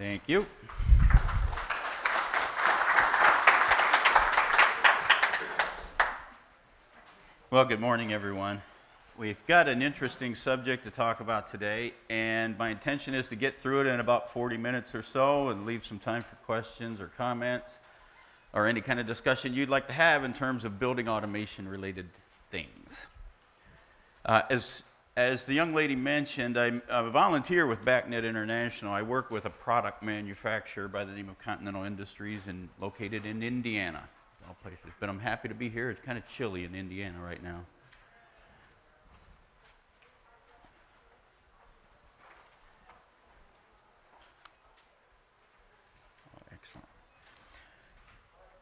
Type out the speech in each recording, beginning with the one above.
Thank you. Well, good morning, everyone. We've got an interesting subject to talk about today, and my intention is to get through it in about 40 minutes or so and leave some time for questions or comments or any kind of discussion you'd like to have in terms of building automation-related things. As the young lady mentioned, I'm a volunteer with BACnet International. I work with a product manufacturer by the name of Continental Industries and located in Indiana, of all places. But I'm happy to be here. It's kind of chilly in Indiana right now.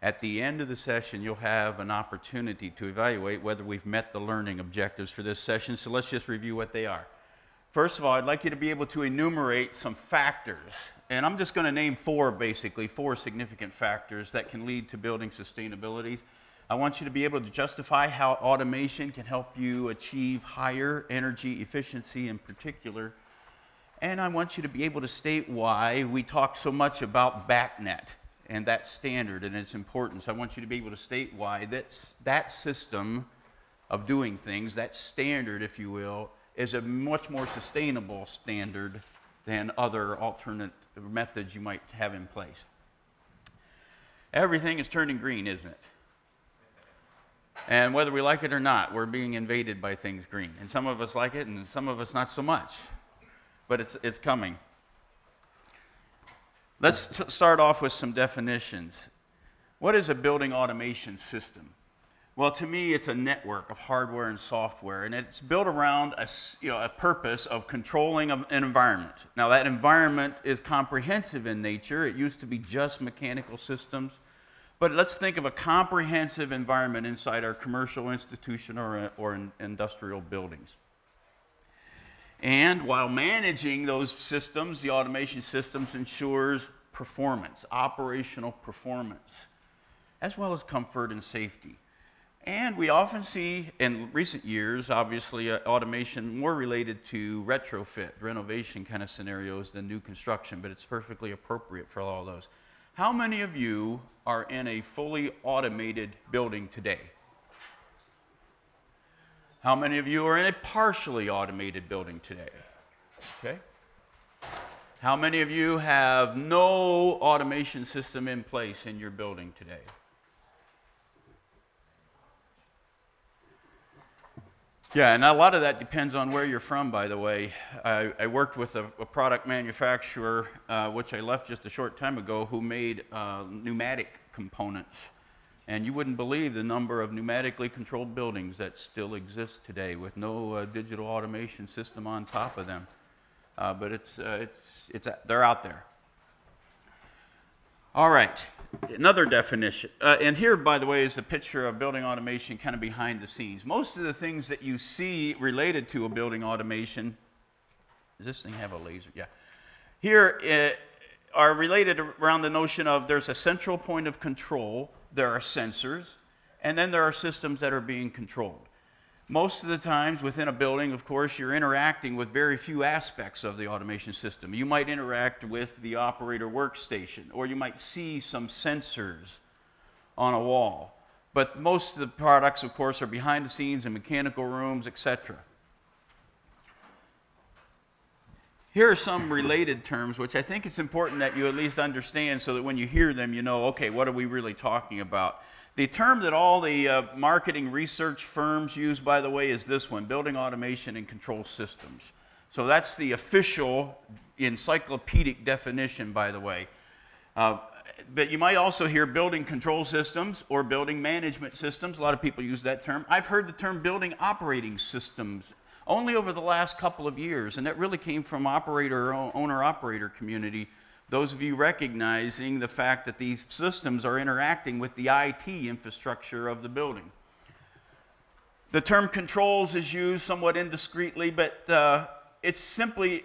At the end of the session, you'll have an opportunity to evaluate whether we've met the learning objectives for this session, so let's just review what they are. First of all, I'd like you to be able to enumerate some factors, and I'm just going to name four significant factors that can lead to building sustainability. I want you to be able to justify how automation can help you achieve higher energy efficiency in particular, and I want you to be able to state why we talk so much about BACnet and that standard and its importance. I want you to be able to state why that system of doing things, that standard, if you will, is a much more sustainable standard than other alternate methods you might have in place. Everything is turning green, isn't it? And whether we like it or not, we're being invaded by things green. And some of us like it, and some of us not so much. But it's coming. Let's start off with some definitions. What is a building automation system? Well, to me, it's a network of hardware and software, and it's built around a purpose of controlling an environment. Now, that environment is comprehensive in nature. It used to be just mechanical systems, but let's think of a comprehensive environment inside our commercial institution or industrial buildings. And while managing those systems, the automation systems ensures performance, operational performance, as well as comfort and safety. And we often see in recent years, obviously, automation more related to retrofit, renovation kind of scenarios than new construction, but it's perfectly appropriate for all those. How many of you are in a fully automated building today? How many of you are in a partially automated building today? Okay. How many of you have no automation system in place in your building today? Yeah, and a lot of that depends on where you're from, by the way. I worked with a product manufacturer, which I left just a short time ago, who made pneumatic components. And you wouldn't believe the number of pneumatically controlled buildings that still exist today with no digital automation system on top of them. But they're out there. All right, another definition. And here, by the way, is a picture of building automation kind of behind the scenes. Most of the things that you see related to a building automation, does this thing have a laser? Yeah. Here are related around the notion of there's a central point of control. There are sensors, and then there are systems that are being controlled. Most of the times within a building, of course, you're interacting with very few aspects of the automation system. You might interact with the operator workstation, or you might see some sensors on a wall. But most of the products, of course, are behind the scenes in mechanical rooms, etc. Here are some related terms, which I think it's important that you at least understand so that when you hear them, you know, okay, what are we really talking about? The term that all the marketing research firms use, by the way, is this one, building automation and control systems. So that's the official encyclopedic definition, by the way. But you might also hear building control systems or building management systems. A lot of people use that term. I've heard the term building operating systems only over the last couple of years, and that really came from owner-operator community, those of you recognizing the fact that these systems are interacting with the IT infrastructure of the building. The term controls is used somewhat indiscreetly, but it's simply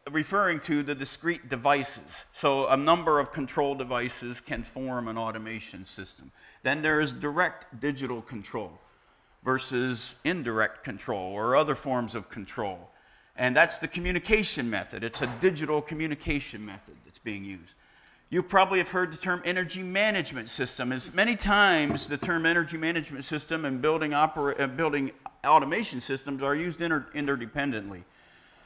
referring to the discrete devices. So a number of control devices can form an automation system. Then there is direct digital control versus indirect control or other forms of control. And that's the communication method. It's a digital communication method that's being used. You probably have heard the term energy management system. As many times the term energy management system and building automation systems are used interdependently.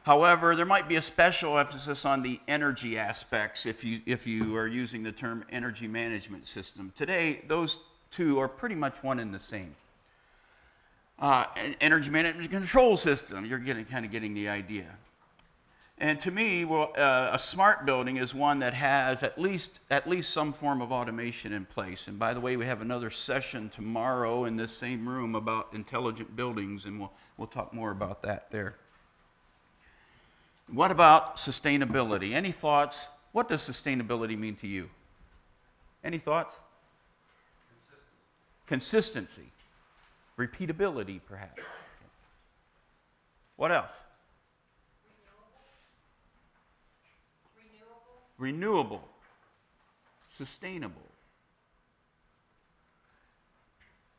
However, there might be a special emphasis on the energy aspects if you are using the term energy management system. Today, those two are pretty much one and the same. Energy management control system, you're kind of getting the idea. And to me, well, a smart building is one that has at least some form of automation in place. And by the way, we have another session tomorrow in this same room about intelligent buildings, and we'll talk more about that there. What about sustainability? Any thoughts? What does sustainability mean to you? Any thoughts? Consistency. Repeatability, perhaps. What else? Renewable. Sustainable.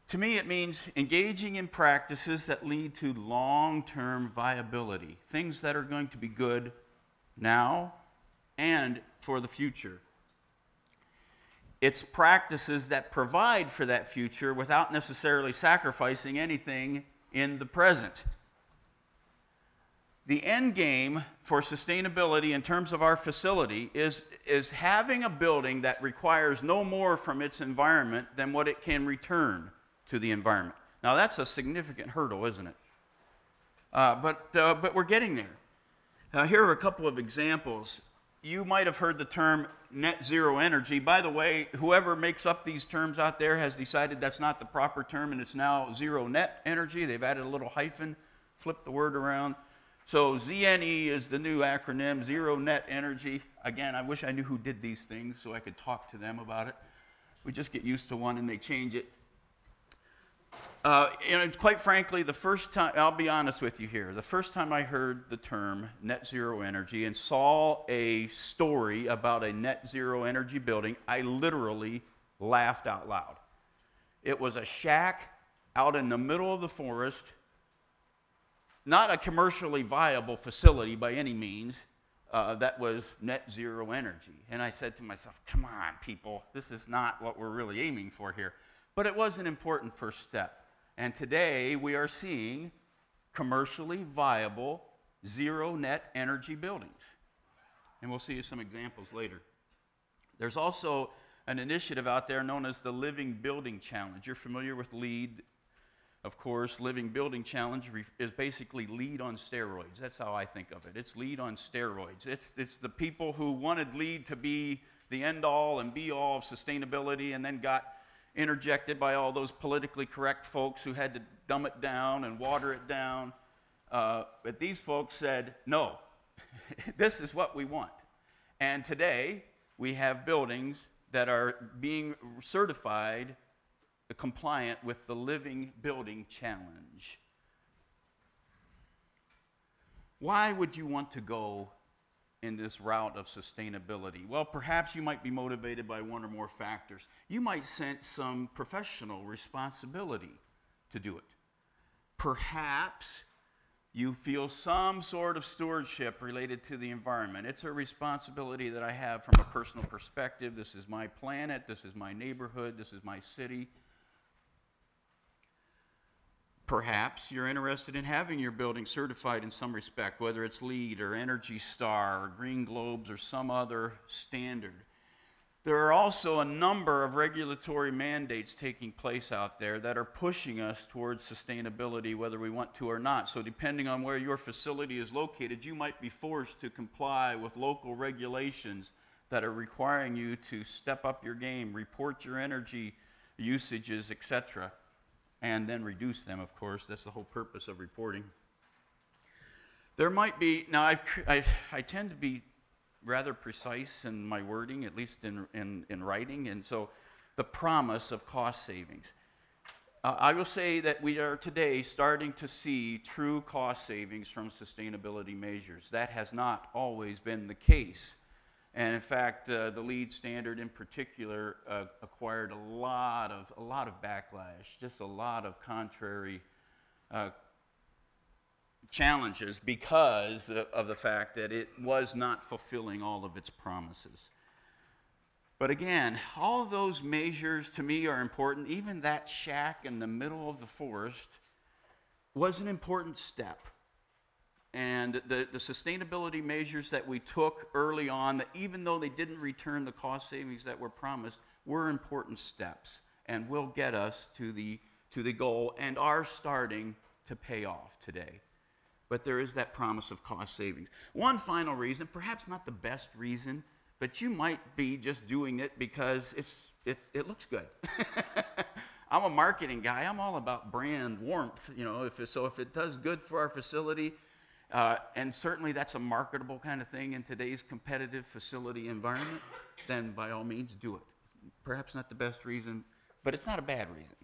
To me, it means engaging in practices that lead to long-term viability, things that are going to be good now and for the future. It's practices that provide for that future without necessarily sacrificing anything in the present. The end game for sustainability in terms of our facility is having a building that requires no more from its environment than what it can return to the environment. Now that's a significant hurdle, isn't it? But we're getting there. Here are a couple of examples. You might have heard the term net zero energy. By the way, whoever makes up these terms out there has decided that's not the proper term, and it's now zero net energy. They've added a little hyphen, flipped the word around. So ZNE is the new acronym, zero net energy. Again, I wish I knew who did these things so I could talk to them about it. We just get used to one and they change it. And quite frankly, the first time, I'll be honest with you here, the first time I heard the term net zero energy and saw a story about a net zero energy building, I literally laughed out loud. It was a shack out in the middle of the forest, not a commercially viable facility by any means, that was net zero energy. And I said to myself, come on, people, this is not what we're really aiming for here. But it was an important first step. And today we are seeing commercially viable zero net energy buildings. And we'll see some examples later. There's also an initiative out there known as the Living Building Challenge. You're familiar with LEED, of course. Living Building Challenge is basically LEED on steroids. That's how I think of it. It's LEED on steroids. It's the people who wanted LEED to be the end-all and be-all of sustainability and then got interjected by all those politically correct folks who had to dumb it down and water it down. But these folks said, no, this is what we want. And today, we have buildings that are being certified compliant with the Living Building Challenge. Why would you want to go in this route of sustainability? Well, perhaps you might be motivated by one or more factors. You might sense some professional responsibility to do it. Perhaps you feel some sort of stewardship related to the environment. It's a responsibility that I have from a personal perspective. This is my planet, this is my neighborhood, this is my city. Perhaps you're interested in having your building certified in some respect, whether it's LEED or Energy Star or Green Globes or some other standard. There are also a number of regulatory mandates taking place out there that are pushing us towards sustainability, whether we want to or not. So depending on where your facility is located, you might be forced to comply with local regulations that are requiring you to step up your game, report your energy usages, etc., and then reduce them, of course. That's the whole purpose of reporting. There might be, now I tend to be rather precise in my wording, at least in writing, and so the promise of cost savings. I will say that we are today starting to see true cost savings from sustainability measures. That has not always been the case. And in fact, the LEED standard in particular acquired a lot of backlash, just a lot of contrary challenges because of the fact that it was not fulfilling all of its promises. But again, all of those measures to me are important. Even that shack in the middle of the forest was an important step. And the sustainability measures that we took early on, that even though they didn't return the cost savings that were promised, were important steps and will get us to the goal and are starting to pay off today. But there is that promise of cost savings. One final reason, perhaps not the best reason, but you might be just doing it because it looks good. I'm a marketing guy. I'm all about brand warmth, you know. If it does good for our facility, and certainly that's a marketable kind of thing in today's competitive facility environment, then by all means do it. Perhaps not the best reason, but it's not a bad reason.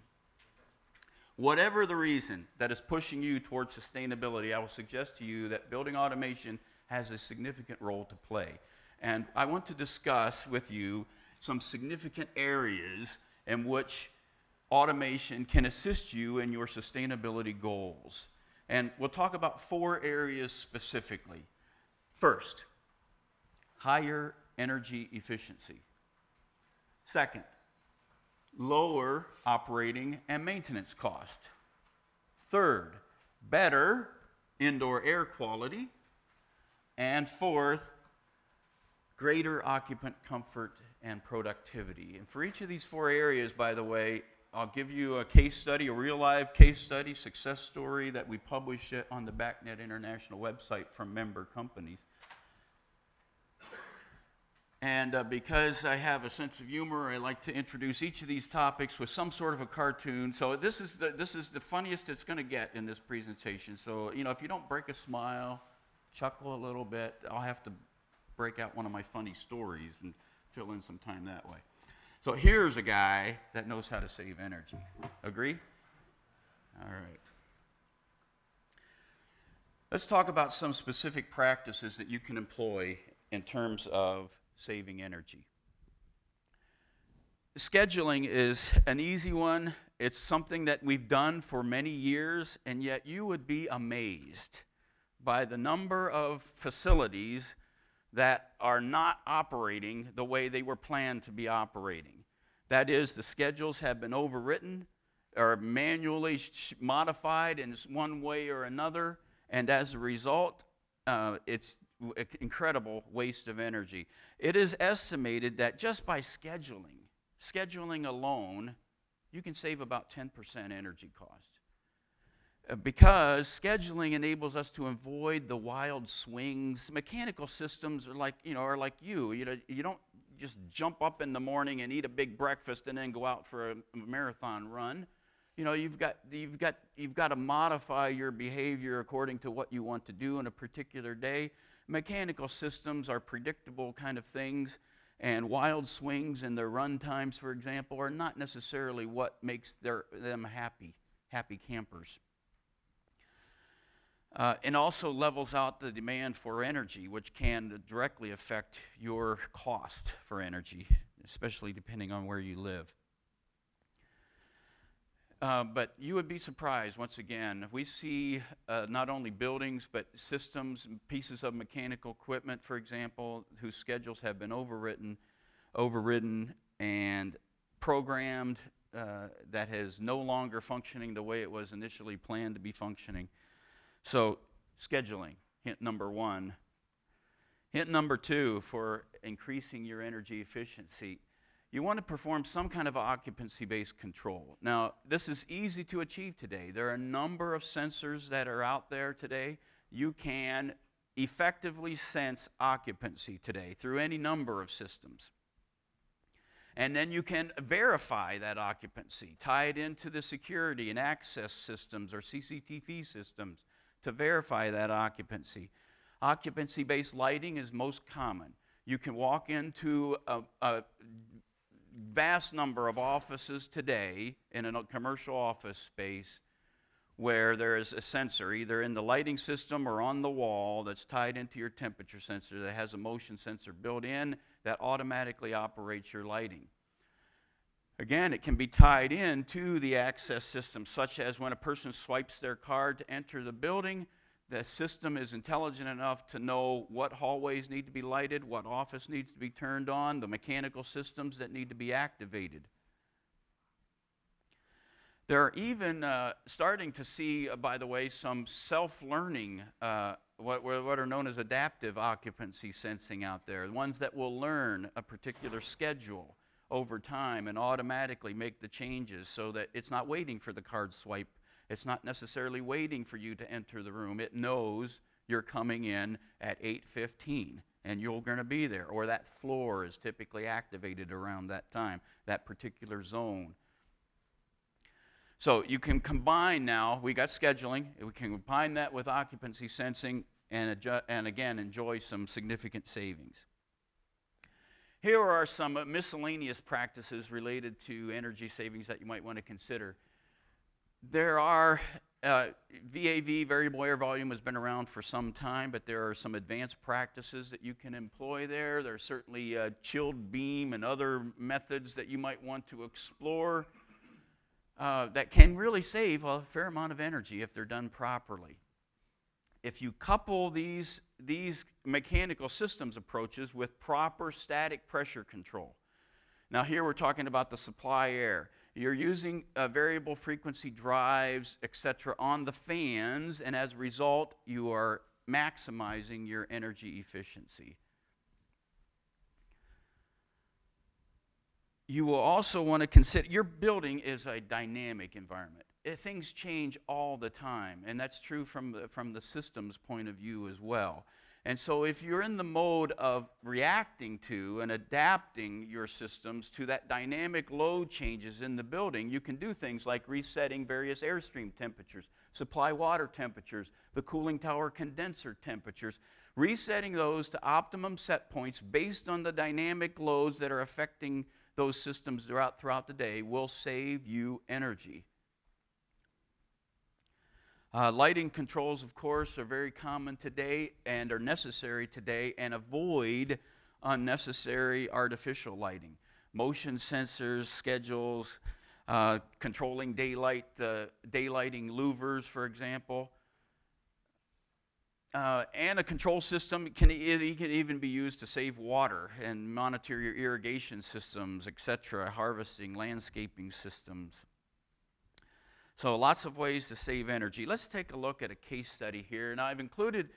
Whatever the reason that is pushing you towards sustainability, I will suggest to you that building automation has a significant role to play. And I want to discuss with you some significant areas in which automation can assist you in your sustainability goals. And we'll talk about 4 areas specifically. First, higher energy efficiency. Second, lower operating and maintenance cost. Third, better indoor air quality. And fourth, greater occupant comfort and productivity. And for each of these 4 areas, by the way, I'll give you a case study, a real live case study, success story that we publish on the BACnet International website from member companies. And because I have a sense of humor, I like to introduce each of these topics with some sort of a cartoon. So this is the funniest it's going to get in this presentation. So, you know, if you don't break a smile, chuckle a little bit, I'll have to break out one of my funny stories and fill in some time that way. So here's a guy that knows how to save energy. Agree? All right. Let's talk about some specific practices that you can employ in terms of saving energy. Scheduling is an easy one. It's something that we've done for many years, and yet you would be amazed by the number of facilities that are not operating the way they were planned to be operating. That is, the schedules have been overwritten or manually modified in one way or another, and as a result, it's an incredible waste of energy. It is estimated that just by scheduling alone, you can save about 10% energy cost. Because scheduling enables us to avoid the wild swings. Mechanical systems are like you. You don't just jump up in the morning and eat a big breakfast and then go out for a marathon run. You know, you've got to modify your behavior according to what you want to do in a particular day. Mechanical systems are predictable kind of things, and wild swings in their run times, for example, are not necessarily what makes them happy campers. And also levels out the demand for energy, which can directly affect your cost for energy, especially depending on where you live. But you would be surprised, once again, we see not only buildings, but systems, pieces of mechanical equipment, for example, whose schedules have been overridden and programmed that is no longer functioning the way it was initially planned to be functioning. So, scheduling, hint number 1. Hint number 2 for increasing your energy efficiency. You want to perform some kind of occupancy-based control. Now, this is easy to achieve today. There are a number of sensors that are out there today. You can effectively sense occupancy today through any number of systems. And then you can verify that occupancy, tie it into the security and access systems or CCTV systems to verify that occupancy. Occupancy-based lighting is most common. You can walk into a vast number of offices today in a commercial office space where there is a sensor either in the lighting system or on the wall that's tied into your temperature sensor that has a motion sensor built in that automatically operates your lighting. Again, it can be tied in to the access system, such as when a person swipes their card to enter the building, the system is intelligent enough to know what hallways need to be lighted, what office needs to be turned on, the mechanical systems that need to be activated. They're even starting to see, by the way, some self-learning, what are known as adaptive occupancy sensing out there, the ones that will learn a particular schedule over time and automatically make the changes so that it's not waiting for the card swipe. It's not necessarily waiting for you to enter the room. It knows you're coming in at 8:15 and you're going to be there, or that floor is typically activated around that time, that particular zone. So you can combine now, we got scheduling, we can combine that with occupancy sensing and again enjoy some significant savings. Here are some miscellaneous practices related to energy savings that you might want to consider. There are, VAV, variable air volume, has been around for some time, but there are some advanced practices that you can employ there. There's certainly chilled beam and other methods that you might want to explore that can really save a fair amount of energy if they're done properly. If you couple these mechanical systems approaches with proper static pressure control. Now here we're talking about the supply air. You're using variable frequency drives, etc., on the fans, and as a result, you are maximizing your energy efficiency. You will also want to consider, your building is a dynamic environment. Things change all the time, and that's true from the system's point of view as well. And so if you're in the mode of reacting to and adapting your systems to that dynamic load changes in the building, you can do things like resetting various airstream temperatures, supply water temperatures, the cooling tower condenser temperatures, resetting those to optimum set points based on the dynamic loads that are affecting those systems throughout the day will save you energy. Lighting controls, of course, are very common today and are necessary today, and avoid unnecessary artificial lighting. Motion sensors, schedules, controlling daylighting louvers, for example. And a control system can even be used to save water and monitor your irrigation systems, etc., harvesting, landscaping systems. So lots of ways to save energy. Let's take a look at a case study here. Now I've included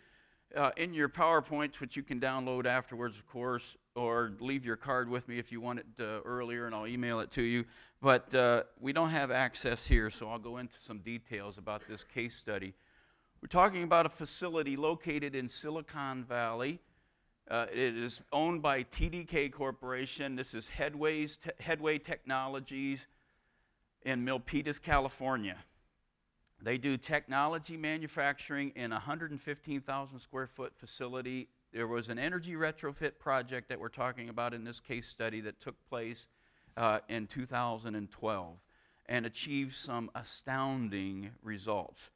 in your PowerPoints, which you can download afterwards, of course, or leave your card with me if you want it earlier, and I'll email it to you. But we don't have access here, so I'll go into some details about this case study. We're talking about a facility located in Silicon Valley. It is owned by TDK Corporation. This is Headway Technologies in Milpitas, California. They do technology manufacturing in a 115,000 square foot facility. There was an energy retrofit project that we're talking about in this case study that took place in 2012 and achieved some astounding results.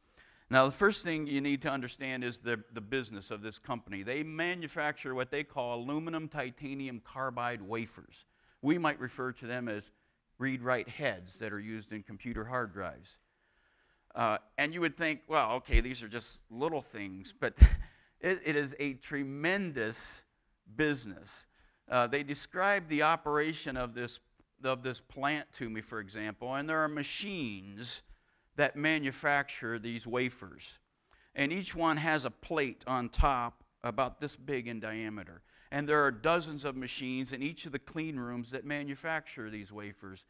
Now, the first thing you need to understand is the business of this company. They manufacture what they call aluminum titanium carbide wafers. We might refer to them as read-write heads that are used in computer hard drives. And you would think, well, okay, these are just little things, but it is a tremendous business. They describe the operation of this plant to me, for example, and there are machines that manufacture these wafers. And each one has a plate on top about this big in diameter. And there are dozens of machines in each of the clean rooms that manufacture these wafers.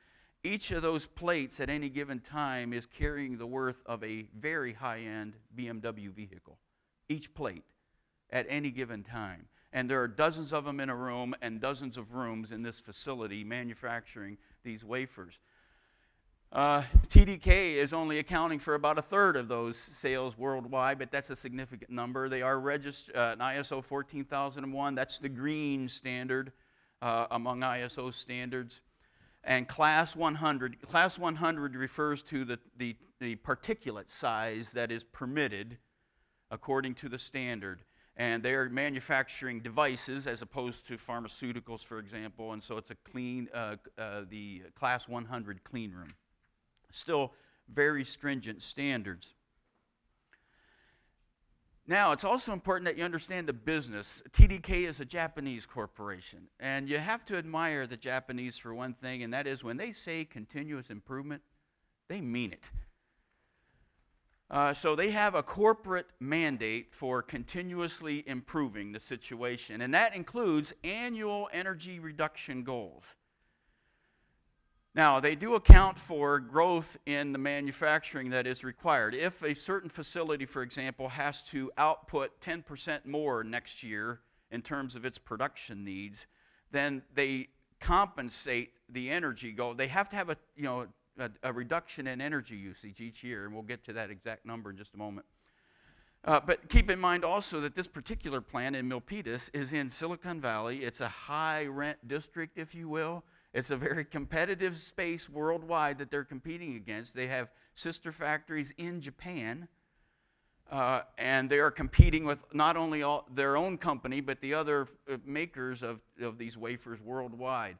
Each of those plates at any given time is carrying the worth of a very high-end BMW vehicle. Each plate at any given time. And there are dozens of them in a room and dozens of rooms in this facility manufacturing these wafers. TDK is only accounting for about a third of those sales worldwide, but that's a significant number. They are registered in ISO 14001. That's the green standard among ISO standards. And Class 100. Class 100 refers to the particulate size that is permitted according to the standard. And they are manufacturing devices as opposed to pharmaceuticals, for example. And so it's a clean, the Class 100 clean room. Still very stringent standards. Now, it's also important that you understand the business. TDK is a Japanese corporation, and you have to admire the Japanese for one thing, and that is when they say continuous improvement, they mean it. So they have a corporate mandate for continuously improving the situation, and that includes annual energy reduction goals. Now, they do account for growth in the manufacturing that is required. If a certain facility, for example, has to output 10% more next year in terms of its production needs, then they compensate the energy goal. They have to have a reduction in energy usage each year, and we'll get to that exact number in just a moment. But keep in mind also that this particular plant in Milpitas is in Silicon Valley. It's a high-rent district, if you will. It's a very competitive space worldwide that they're competing against. They have sister factories in Japan, and they are competing with not only their own company, but the other makers of these wafers worldwide.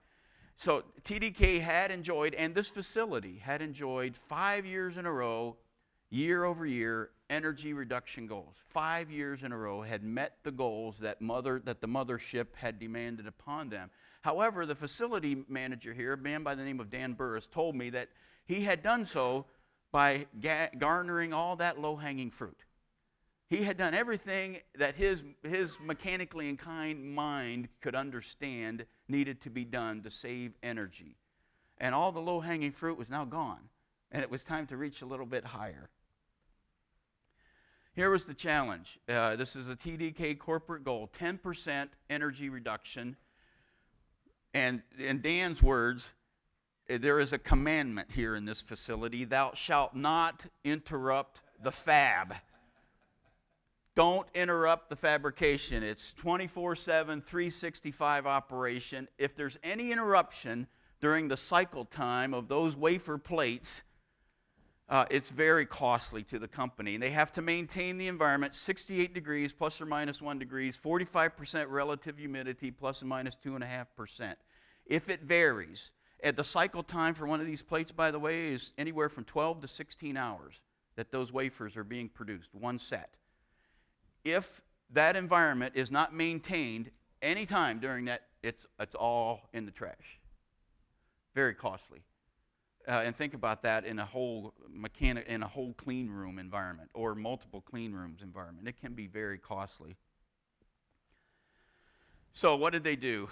So TDK had enjoyed, and this facility had enjoyed 5 years in a row, year over year, energy reduction goals. 5 years in a row had met the goals that the mothership had demanded upon them. However, the facility manager here, a man by the name of Dan Burris, told me that he had done so by garnering all that low-hanging fruit. He had done everything that his mechanically inclined mind could understand needed to be done to save energy. And all the low-hanging fruit was now gone, and it was time to reach a little bit higher. Here was the challenge. This is a TDK corporate goal, 10% energy reduction. And in Dan's words, there is a commandment here in this facility: thou shalt not interrupt the fab. Don't interrupt the fabrication. It's 24/7, 365 operation. If there's any interruption during the cycle time of those wafer plates, it's very costly to the company. And they have to maintain the environment 68 degrees plus or minus 1 degrees, 45% relative humidity plus or minus 2.5%. If it varies, the cycle time for one of these plates, by the way, is anywhere from 12 to 16 hours that those wafers are being produced, one set. If that environment is not maintained any time during that, it's all in the trash. Very costly. And think about that in a whole clean room environment or multiple clean rooms environment. It can be very costly. So what did they do?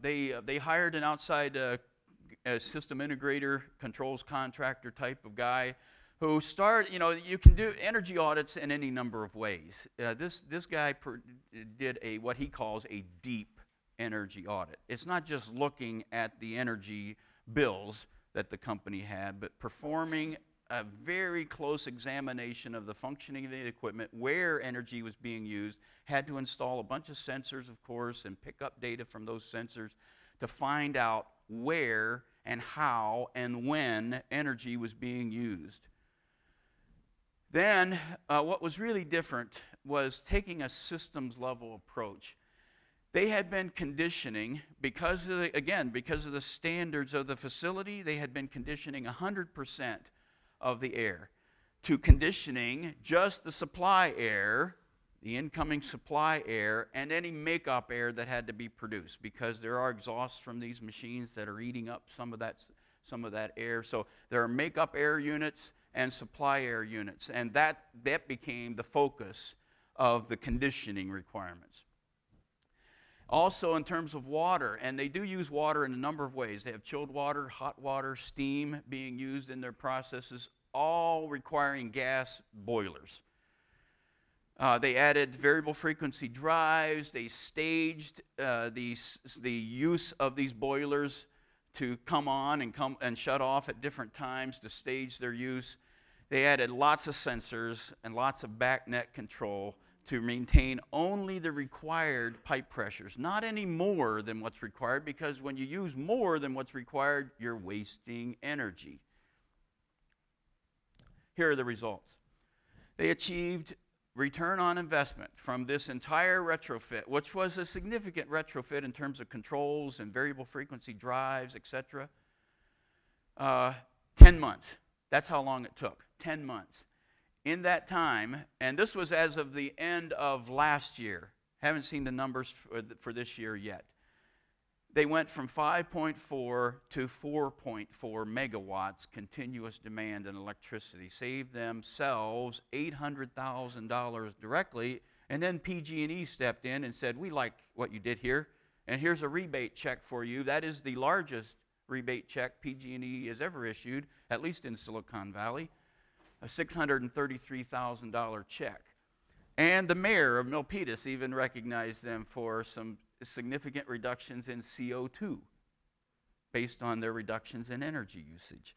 They hired an outside system integrator, controls contractor type of guy who started. You can do energy audits in any number of ways. This guy did what he calls a deep energy audit. It's not just looking at the energy bills that the company had, but performing a very close examination of the functioning of the equipment, where energy was being used, had to install a bunch of sensors, of course, and pick up data from those sensors to find out where and how and when energy was being used. Then, what was really different was taking a systems level approach. They had been conditioning, because of the standards of the facility, they had been conditioning 100% of the air to conditioning just the supply air, the incoming supply air, and any makeup air that had to be produced, because there are exhausts from these machines that are eating up some of that air. So there are makeup air units and supply air units, and that became the focus of the conditioning requirements. Also, in terms of water, and they do use water in a number of ways. They have chilled water, hot water, steam being used in their processes, all requiring gas boilers. They added variable frequency drives. They staged the use of these boilers to come on and shut off at different times to stage their use. They added lots of sensors and lots of back net control to maintain only the required pipe pressures, not any more than what's required, because when you use more than what's required, you're wasting energy. Here are the results. They achieved return on investment from this entire retrofit, which was a significant retrofit in terms of controls and variable frequency drives, etc. 10 months. That's how long it took, 10 months. in that time, and this was as of the end of last year, haven't seen the numbers for this year yet, they went from 5.4 to 4.4 megawatts continuous demand in electricity, saved themselves $800,000 directly, and then PG&E stepped in and said, we like what you did here, and here's a rebate check for you. That is the largest rebate check PG&E has ever issued, at least in Silicon Valley, a $633,000 check. And the mayor of Milpitas even recognized them for some significant reductions in CO2 based on their reductions in energy usage.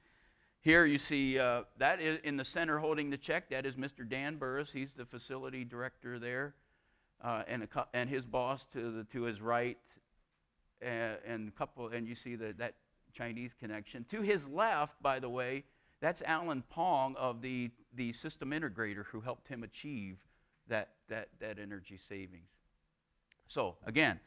Here you see that is in the center holding the check. That is Mr. Dan Burris. He's the facility director there, and his boss to his right, and you see that Chinese connection. To his left, by the way, that's Alan Pong of the system integrator who helped him achieve that energy savings. So again,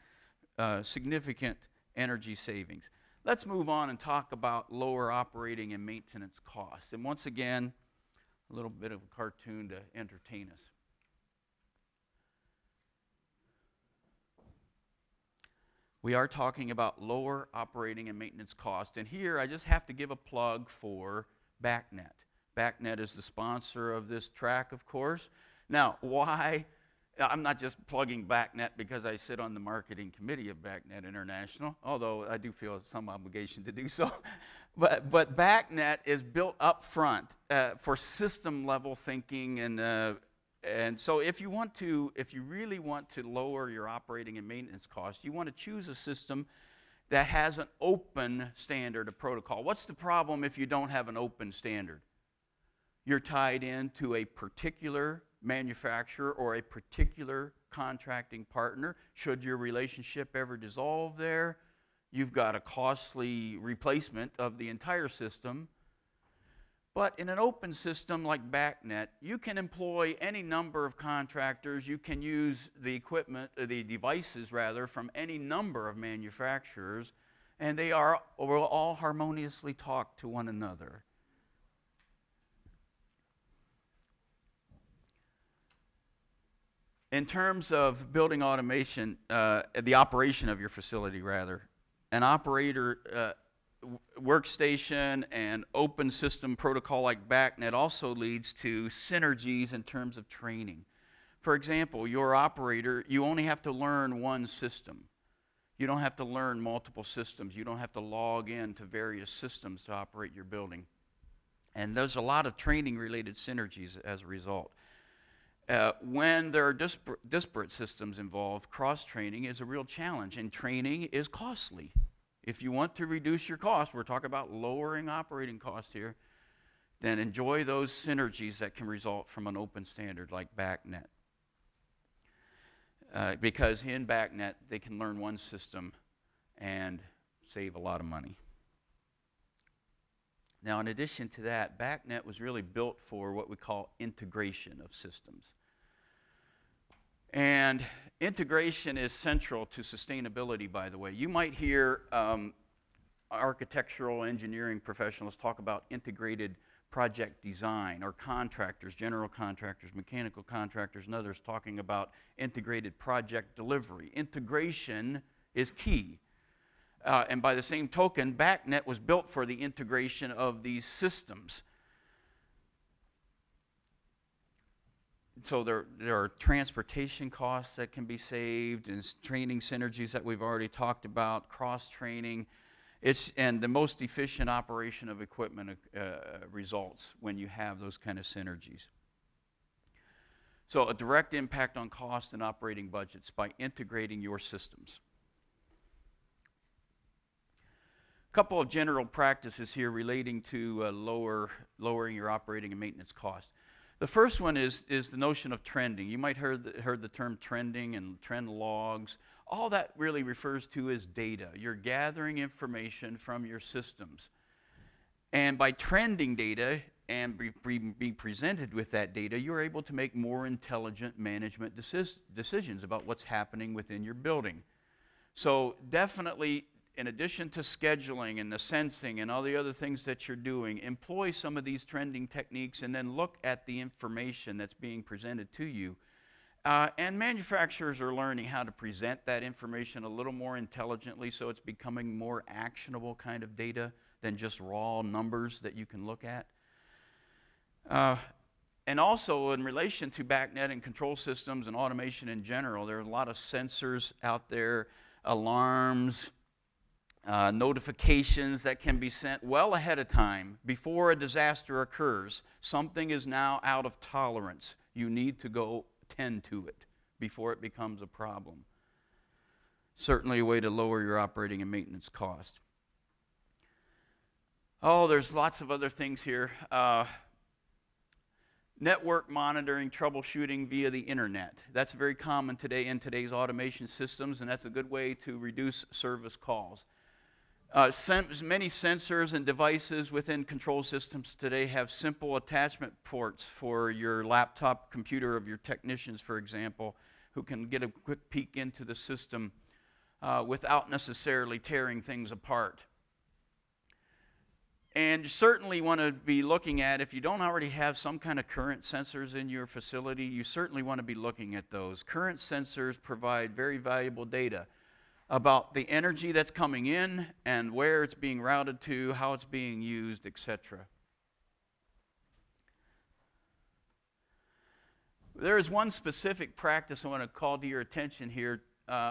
significant energy savings. Let's move on and talk about lower operating and maintenance costs. And once again, a little bit of a cartoon to entertain us. We are talking about lower operating and maintenance costs. And here I just have to give a plug for BACnet. BACnet is the sponsor of this track, of course. Now, why? I'm not just plugging BACnet because I sit on the marketing committee of BACnet International, although I do feel some obligation to do so. But BACnet is built up front for system level thinking, and so if you really want to lower your operating and maintenance costs, you want to choose a system that has an open standard of protocol. What's the problem if you don't have an open standard? You're tied into a particular manufacturer or a particular contracting partner. Should your relationship ever dissolve there, you've got a costly replacement of the entire system. But in an open system like BACnet, you can employ any number of contractors. You can use the equipment, the devices rather, from any number of manufacturers, and they will all harmoniously talk to one another. In terms of building automation, the operation of your facility rather, an operator workstation and open system protocol like BACnet also leads to synergies in terms of training. For example, your operator, you only have to learn one system. You don't have to learn multiple systems. You don't have to log in to various systems to operate your building. And there's a lot of training related synergies as a result. When there are disparate systems involved, cross-training is a real challenge, and training is costly. If you want to reduce your costs, we're talking about lowering operating costs here, then enjoy those synergies that can result from an open standard like BACnet. Because in BACnet, they can learn one system and save a lot of money. Now, in addition to that, BACnet was really built for what we call integration of systems. And integration is central to sustainability, by the way. You might hear architectural engineering professionals talk about integrated project design, or contractors, general contractors, mechanical contractors, and others talking about integrated project delivery. Integration is key. And by the same token, BACnet was built for the integration of these systems. So there are transportation costs that can be saved, and training synergies that we've already talked about, cross-training. And the most efficient operation of equipment results when you have those kind of synergies. So a direct impact on cost and operating budgets by integrating your systems. A couple of general practices here relating to lowering your operating and maintenance costs. The first one is the notion of trending. You might heard the term trending and trend logs. All that really refers to is data. You're gathering information from your systems. And by trending data and be presented with that data, you're able to make more intelligent management decisions about what's happening within your building. So definitely in addition to scheduling and the sensing and all the other things that you're doing, employ some of these trending techniques and then look at the information that's being presented to you. And manufacturers are learning how to present that information a little more intelligently, so it's becoming more actionable kind of data than just raw numbers that you can look at. And also in relation to BACnet and control systems and automation in general, there are a lot of sensors out there, alarms, notifications that can be sent well ahead of time before a disaster occurs. Something is now out of tolerance. You need to go tend to it before it becomes a problem. Certainly a way to lower your operating and maintenance cost. Oh, there's lots of other things here. Network monitoring, troubleshooting via the internet. That's very common today in today's automation systems, and that's a good way to reduce service calls. Many sensors and devices within control systems today have simple attachment ports for your laptop computer of your technicians, for example, who can get a quick peek into the system without necessarily tearing things apart. And you certainly want to be looking at, if you don't already have some kind of current sensors in your facility, you certainly want to be looking at those. Current sensors provide very valuable data about the energy that's coming in and where it's being routed to, how it's being used, etc. There is one specific practice I want to call to your attention here,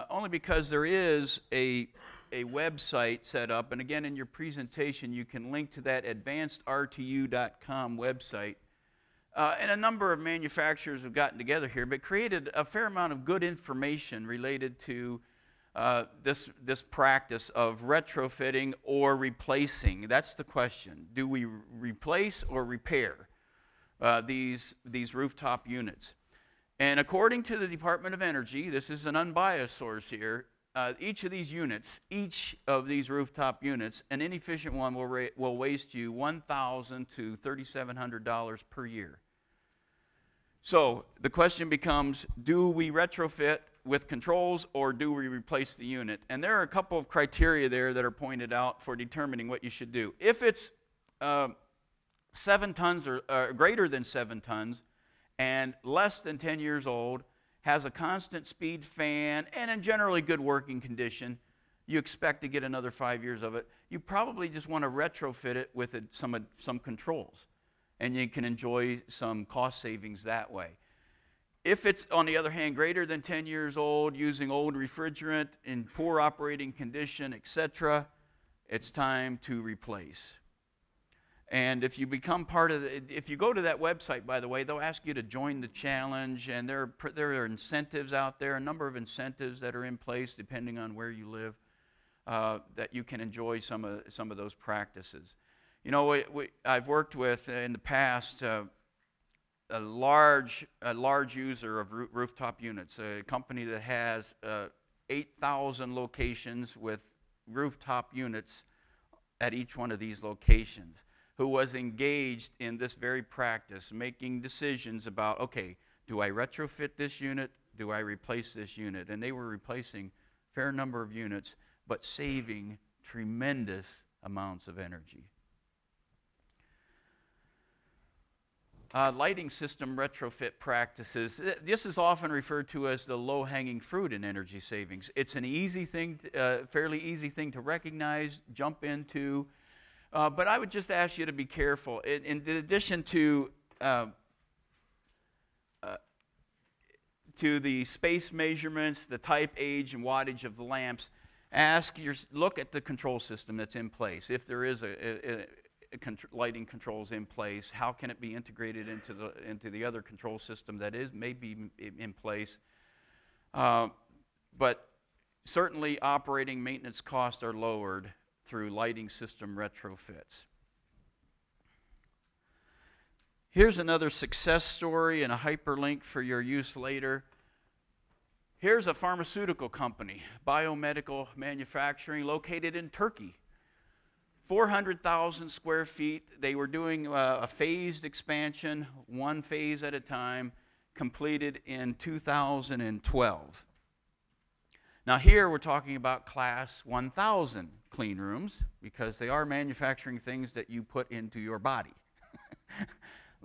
only because there is a website set up, and again in your presentation you can link to that advancedrtu.com website. And a number of manufacturers have gotten together here, but created a fair amount of good information related to this practice of retrofitting or replacing. That's the question. Do we replace or repair these rooftop units? And according to the Department of Energy, this is an unbiased source here, each of these rooftop units, an inefficient one will waste you $1,000 to $3,700 per year. So the question becomes, do we retrofit with controls or do we replace the unit? And there are a couple of criteria there that are pointed out for determining what you should do. If it's 7 tons or greater than 7 tons and less than 10 years old, has a constant speed fan, and in generally good working condition, you expect to get another 5 years of it, you probably just want to retrofit it with some controls, and you can enjoy some cost savings that way. If it's, on the other hand, greater than 10 years old, using old refrigerant, in poor operating condition, etc., it's time to replace. And if you become part of if you go to that website, by the way, they'll ask you to join the challenge, and there are incentives out there, a number of incentives that are in place depending on where you live, that you can enjoy some of those practices. You know, I've worked with in the past a large user of rooftop units, a company that has 8,000 locations with rooftop units at each one of these locations, who was engaged in this very practice, making decisions about, okay, do I retrofit this unit? Do I replace this unit? And they were replacing a fair number of units, but saving tremendous amounts of energy. Lighting system retrofit practices. This is often referred to as the low-hanging fruit in energy savings. It's an easy thing, fairly easy thing to recognize, jump into, but I would just ask you to be careful. In addition to the space measurements, the type, age, and wattage of the lamps, look at the control system that's in place. If there is lighting controls in place, how can it be integrated into the other control system that may be in place? But certainly operating maintenance costs are lowered through lighting system retrofits. Here's another success story and a hyperlink for your use later. Here's a pharmaceutical company, biomedical manufacturing, located in Turkey. 400,000 square feet. They were doing a phased expansion, one phase at a time, completed in 2012. Now here we're talking about class 1000 clean rooms because they are manufacturing things that you put into your body.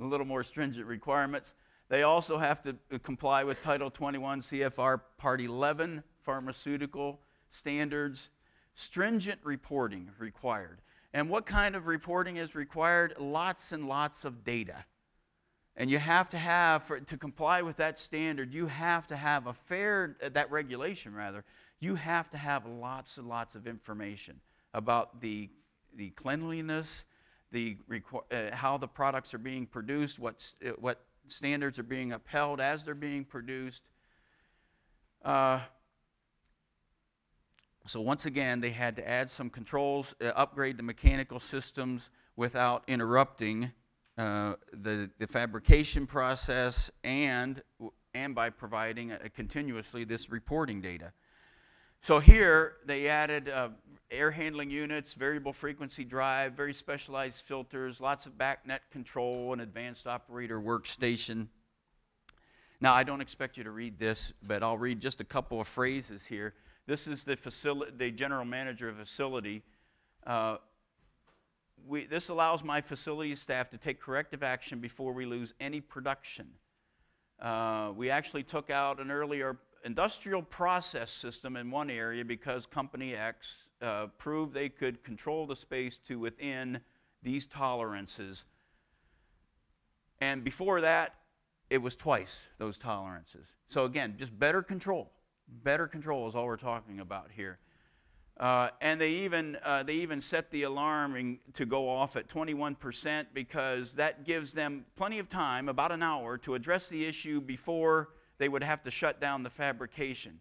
A little more stringent requirements. They also have to comply with Title 21 CFR Part 11 pharmaceutical standards. Stringent reporting required. And what kind of reporting is required? Lots and lots of data. And you have to have, to comply with that standard, you have to have that regulation rather, you have to have lots and lots of information about the cleanliness, how the products are being produced, what standards are being upheld as they're being produced. So once again, they had to add some controls, upgrade the mechanical systems without interrupting the fabrication process and by providing continuously this reporting data. So here they added air handling units, variable frequency drive, very specialized filters, lots of backnet control, an advanced operator workstation. Now I don't expect you to read this, but I'll read just a couple of phrases here. This is the general manager of facility. This allows my facility staff to take corrective action before we lose any production. We actually took out an earlier industrial process system in one area because Company X proved they could control the space to within these tolerances. And before that, it was twice those tolerances. So again, just better control. Better control is all we're talking about here. And they even set the alarm to go off at 21% because that gives them plenty of time, about an hour, to address the issue before they would have to shut down the fabrication.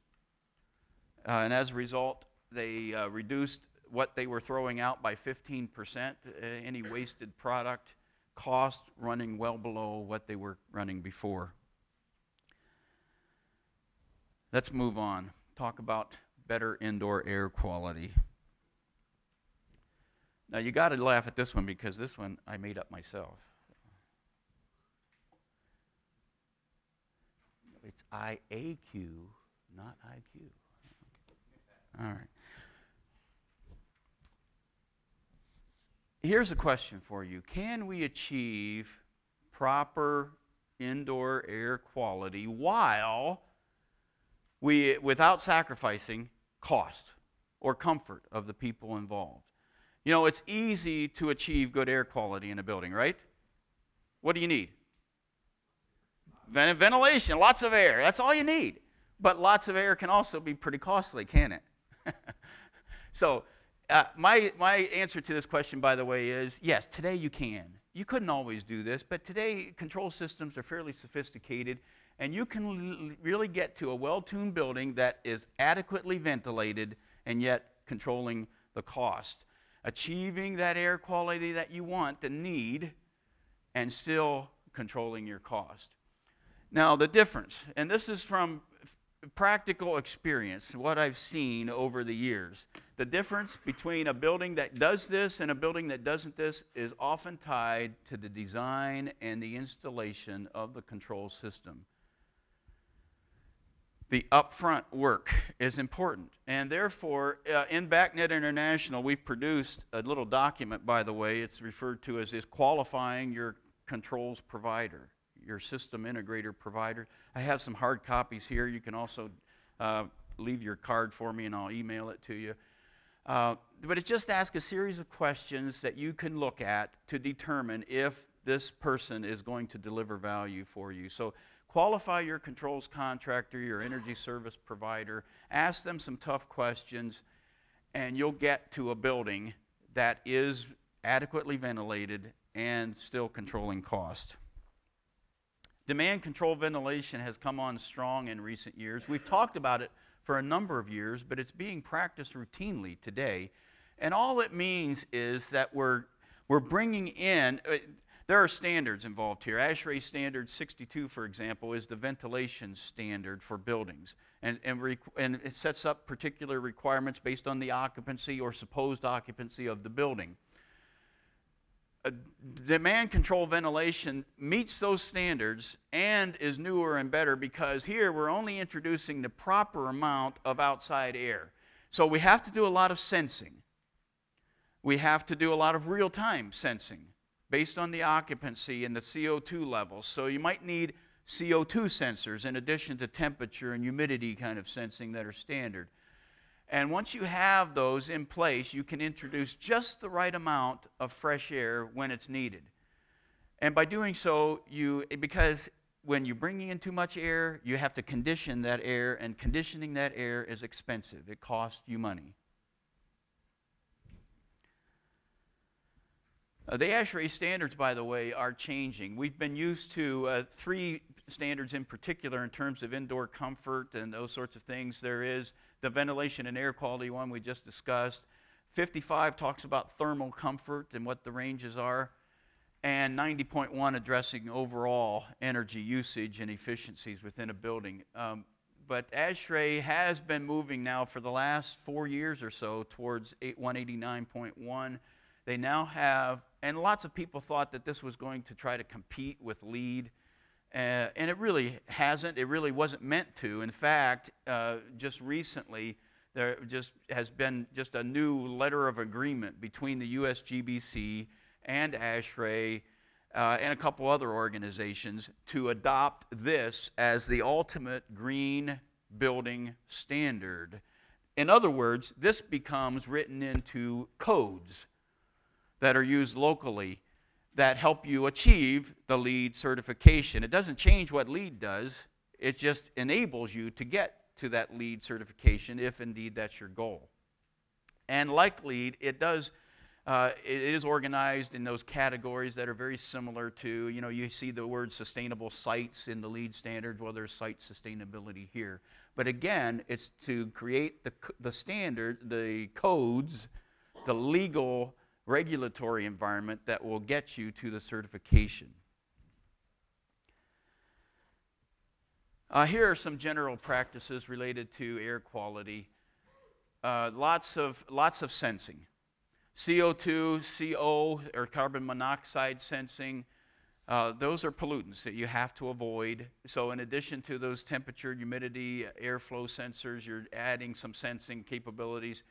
And as a result, they reduced what they were throwing out by 15%, any wasted product, cost running well below what they were running before. Let's move on. Talk about better indoor air quality. Now you got to laugh at this one because this one I made up myself. It's IAQ, not IQ. All right. Here's a question for you. Can we achieve proper indoor air quality without sacrificing cost or comfort of the people involved? You know, it's easy to achieve good air quality in a building, right? What do you need? Ventilation, lots of air. That's all you need. But lots of air can also be pretty costly, can't it? So my answer to this question, by the way, is yes, today you can. You couldn't always do this, but today control systems are fairly sophisticated, and you can really get to a well-tuned building that is adequately ventilated and yet controlling the cost. Achieving that air quality that you want and need and still controlling your cost. Now the difference, and this is from practical experience, what I've seen over the years. The difference between a building that does this and a building that doesn't this is often tied to the design and the installation of the control system. The upfront work is important, and therefore in BACnet International we've produced a little document, by the way. It's referred to as qualifying your controls provider, your system integrator provider. I have some hard copies here. You can also leave your card for me and I'll email it to you. But it just asks a series of questions that you can look at to determine if this person is going to deliver value for you. So qualify your controls contractor, your energy service provider, ask them some tough questions, and you'll get to a building that is adequately ventilated and still controlling cost. Demand control ventilation has come on strong in recent years. We've talked about it for a number of years, but it's being practiced routinely today. And all it means is that we're bringing in, there are standards involved here. ASHRAE Standard 62, for example, is the ventilation standard for buildings. And it sets up particular requirements based on the occupancy or supposed occupancy of the building. demand control ventilation meets those standards and is newer and better because here we're only introducing the proper amount of outside air. So we have to do a lot of sensing. We have to do a lot of real-time sensing based on the occupancy and the CO2 levels. So you might need CO2 sensors in addition to temperature and humidity kind of sensing that are standard. And once you have those in place, you can introduce just the right amount of fresh air when it's needed. And by doing so, because when you're bringing in too much air, you have to condition that air, and conditioning that air is expensive. It costs you money. The ASHRAE standards, by the way, are changing. We've been used to 3 standards in particular in terms of indoor comfort and those sorts of things. There is the ventilation and air quality one we just discussed. 55 talks about thermal comfort and what the ranges are. And 90.1 addressing overall energy usage and efficiencies within a building. But ASHRAE has been moving now for the last 4 years or so towards 189.1. They now have, and lots of people thought that this was going to try to compete with LEED, and it really hasn't. It really wasn't meant to. In fact, just recently, there has been a new letter of agreement between the USGBC and ASHRAE and a couple other organizations to adopt this as the ultimate green building standard. In other words, this becomes written into codes that are used locally that help you achieve the LEED certification. It doesn't change what LEED does. It just enables you to get to that LEED certification if indeed that's your goal. And like LEED, it is organized in those categories that are very similar to, you see the word sustainable sites in the LEED standard. Well, there's site sustainability here. But again, it's to create the standard, the codes, the legal regulatory environment that will get you to the certification. Here are some general practices related to air quality. Lots of sensing. CO2, CO, or carbon monoxide sensing, those are pollutants that you have to avoid. So in addition to those temperature, humidity, airflow sensors, you're adding some sensing capabilities.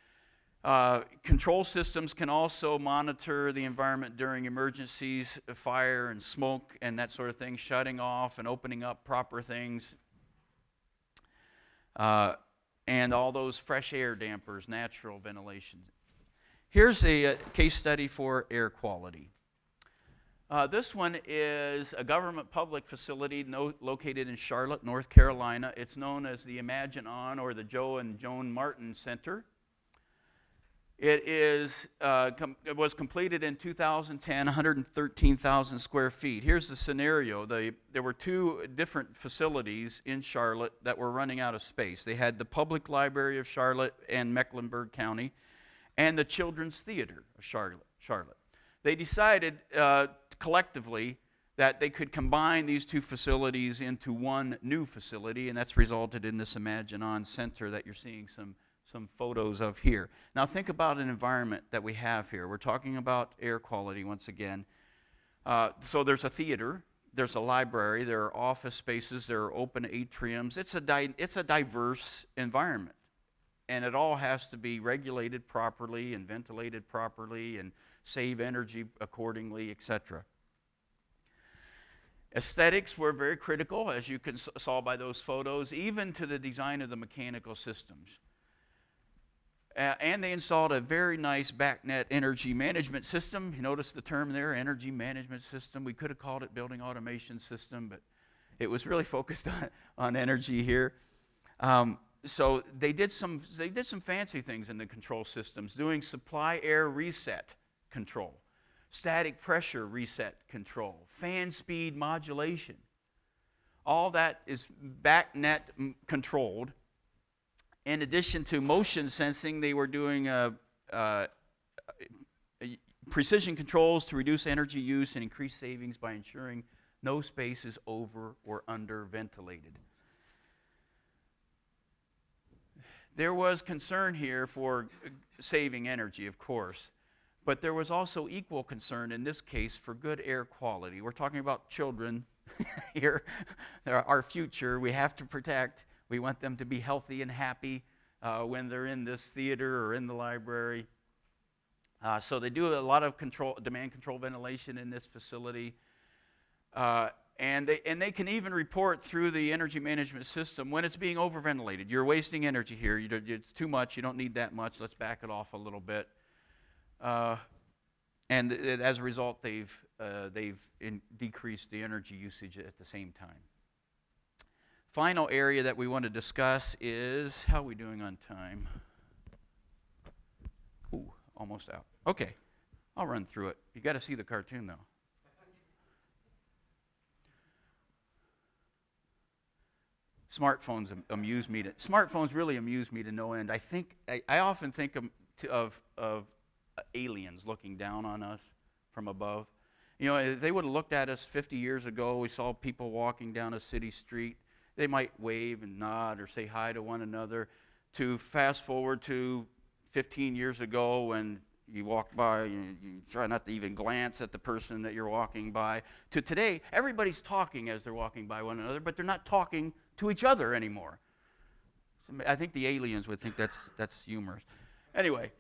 Control systems can also monitor the environment during emergencies, fire and smoke and that sort of thing, shutting off and opening up proper things. And all those fresh air dampers, natural ventilation. Here's a case study for air quality. This one is a government public facility located in Charlotte, North Carolina. It's known as the Imagine On, or the Joe and Joan Martin Center. It was completed in 2010, 113,000 square feet. Here's the scenario. There were 2 different facilities in Charlotte that were running out of space. They had the Public Library of Charlotte and Mecklenburg County and the Children's Theater of Charlotte. They decided collectively that they could combine these 2 facilities into one new facility, and that's resulted in this Imagine On Center that you're seeing some photos of here. Now think about an environment that we have here. We're talking about air quality once again. So there's a theater, there's a library, there are office spaces, there are open atriums. It's a diverse environment. And it all has to be regulated properly and ventilated properly and save energy accordingly, etc. Aesthetics were very critical, as you saw by those photos, even to the design of the mechanical systems. And they installed a very nice backnet energy management system. You notice the term there, energy management system. We could have called it building automation system, but it was really focused on energy here. So they did some fancy things in the control systems, doing supply air reset control, static pressure reset control, fan speed modulation. All that is backnet controlled. In addition to motion sensing, they were doing precision controls to reduce energy use and increase savings by ensuring no space is over or under ventilated. There was concern here for saving energy, of course, But there was also equal concern in this case for good air quality. We're talking about children here. They're our future. We have to protect. We want them to be healthy and happy when they're in this theater or in the library. So they do a lot of demand control ventilation in this facility. And they can even report through the energy management system when it's being overventilated. You're wasting energy here. It's too much. You don't need that much. Let's back it off a little bit. And as a result, they've decreased the energy usage at the same time. Final area that we want to discuss is, how are we doing on time? Ooh, almost out. Okay, I'll run through it. You got to see the cartoon though. Smartphones amuse me. Smartphones really amuse me to no end. I often think of aliens looking down on us from above. You know, if they would have looked at us 50 years ago, we saw people walking down a city street, they might wave and nod or say hi to one another. To fast forward to 15 years ago when you walk by, you try not to even glance at the person that you're walking by. To today, everybody's talking as they're walking by one another, but they're not talking to each other anymore. So I think the aliens would think that's humorous. Anyway.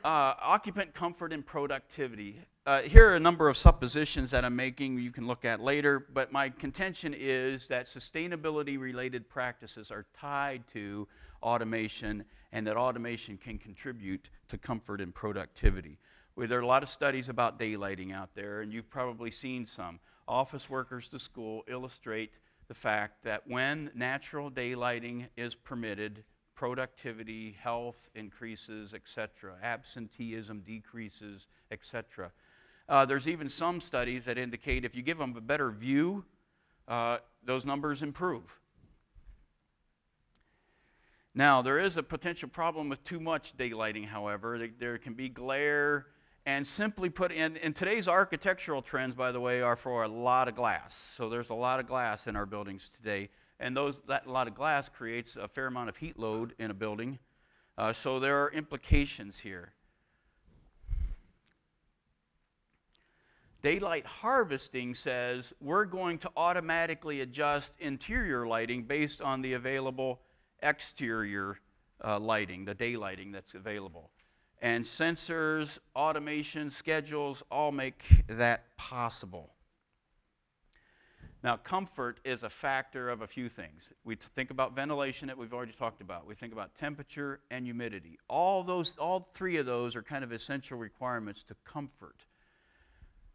Occupant comfort and productivity. Here are a number of suppositions that I'm making you can look at later, but my contention is that sustainability-related practices are tied to automation and that automation can contribute to comfort and productivity. There are a lot of studies about daylighting out there, and you've probably seen some. Office workers to school illustrate the fact that when natural daylighting is permitted, productivity, health increases, etc. Absenteeism decreases, etc. There's even some studies that indicate if you give them a better view, those numbers improve. Now, there is a potential problem with too much daylighting, however. There can be glare, and simply put in today's architectural trends, by the way, are for a lot of glass. So there's a lot of glass in our buildings today. And that lot of glass creates a fair amount of heat load in a building. So there are implications here. Daylight harvesting says we're going to automatically adjust interior lighting based on the available exterior lighting, the daylighting that's available. And sensors, automation, schedules all make that possible. Now, comfort is a factor of a few things. We think about ventilation that we've already talked about. We think about temperature and humidity. All three of those are kind of essential requirements to comfort.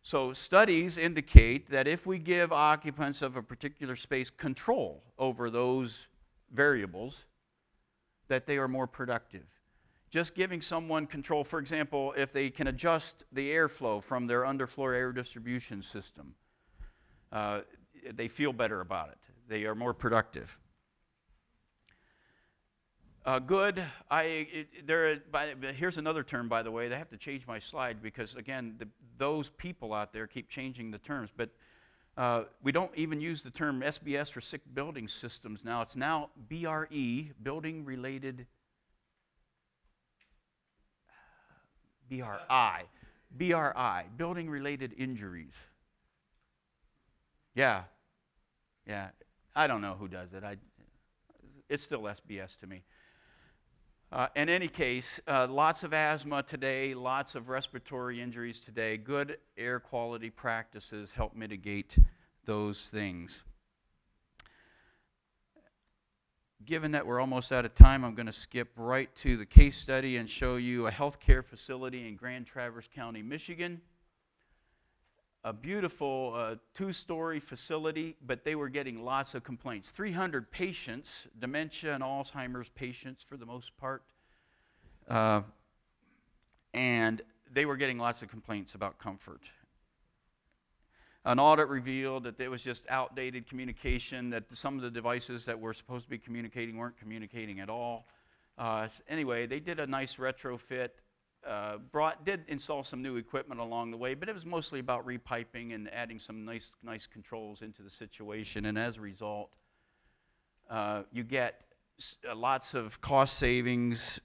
So studies indicate that if we give occupants of a particular space control over those variables, that they are more productive. Just giving someone control, for example, if they can adjust the airflow from their underfloor air distribution system, they feel better about it. They are more productive. Here's another term, by the way. I have to change my slide because, again, those people out there keep changing the terms. But we don't even use the term SBS for sick building systems now. It's now BRE, building-related, BRI, building-related injuries. Yeah. I don't know who does it. It's still SBS to me. In any case, lots of asthma today, lots of respiratory injuries today. Good air quality practices help mitigate those things. Given that we're almost out of time, I'm going to skip right to the case study and show you a healthcare facility in Grand Traverse County, Michigan. A beautiful two-story facility, but they were getting lots of complaints. 300 patients, dementia and Alzheimer's patients for the most part, and they were getting lots of complaints about comfort. An audit revealed that there was just outdated communication, that some of the devices that were supposed to be communicating weren't communicating at all. Anyway, they did a nice retrofit. Did install some new equipment along the way, but it was mostly about repiping and adding some nice controls into the situation. And as a result, you get lots of cost savings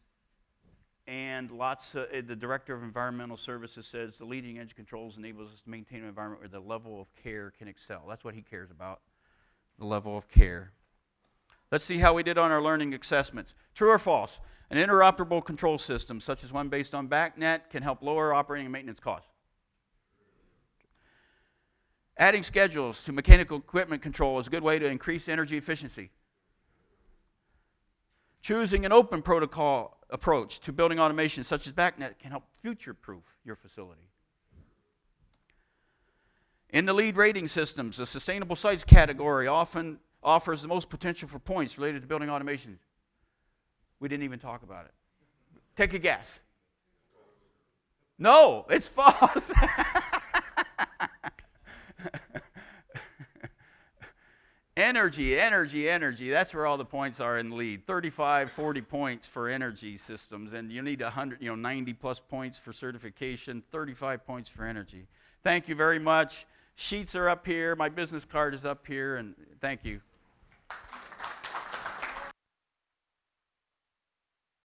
And the Director of Environmental Services says the leading edge controls enables us to maintain an environment where the level of care can excel. That's what he cares about, the level of care. Let's see how we did on our learning assessments. True or false? An interoperable control system, such as one based on BACnet, can help lower operating and maintenance costs. Adding schedules to mechanical equipment control is a good way to increase energy efficiency. Choosing an open protocol approach to building automation, such as BACnet, can help future-proof your facility. In the lead rating systems, the sustainable sites category often offers the most potential for points related to building automation. We didn't even talk about it. Take a guess. No, it's false. Energy. That's where all the points are in the lead. 35, 40 points for energy systems, and you need 90 plus points for certification, 35 points for energy. Thank you very much. Sheets are up here. My business card is up here, and thank you.